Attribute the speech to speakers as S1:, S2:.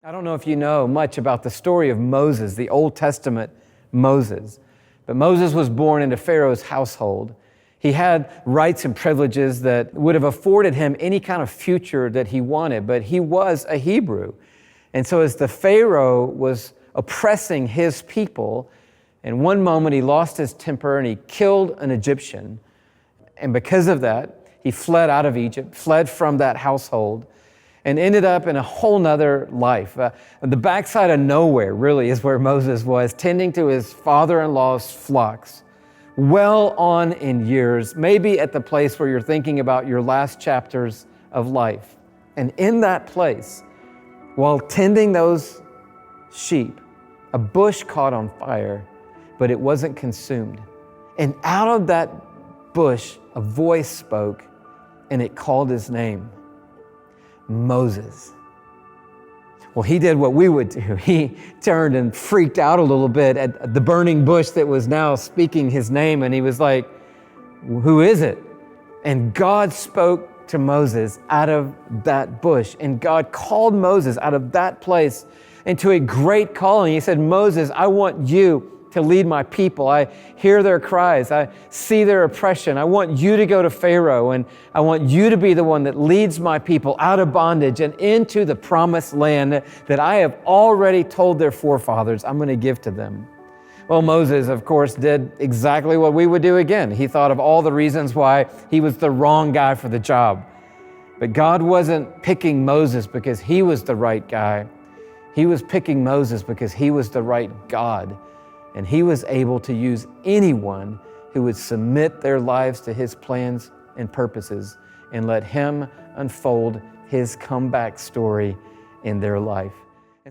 S1: I don't know if you know much about the story of Moses, the Old Testament Moses, but Moses was born into Pharaoh's household. He had rights and privileges that would have afforded him any kind of future that he wanted, but he was a Hebrew. And so as the Pharaoh was oppressing his people, in one moment he lost his temper and he killed an Egyptian. And because of that, he fled out of Egypt, fled from that household, and ended up in a whole nother life. The backside of nowhere really is where Moses was, tending to his father-in-law's flocks, well on in years, maybe at the place where you're thinking about your last chapters of life. And in that place, while tending those sheep, a bush caught on fire, but it wasn't consumed. And out of that bush, a voice spoke, and it called his name, Moses. Well, he did what we would do. He turned and freaked out a little bit at the burning bush that was now speaking his name, and he was like, who is it? And God spoke to Moses out of that bush, and God called Moses out of that place into a great calling. He said, Moses, I want you to lead my people. I hear their cries. I see their oppression. I want you to go to Pharaoh, and I want you to be the one that leads my people out of bondage and into the promised land that I have already told their forefathers I'm going to give to them. Well, Moses, of course, did exactly what we would do again. He thought of all the reasons why he was the wrong guy for the job. But God wasn't picking Moses because he was the right guy. He was picking Moses because he was the right God. And he was able to use anyone who would submit their lives to his plans and purposes and let him unfold his comeback story in their life.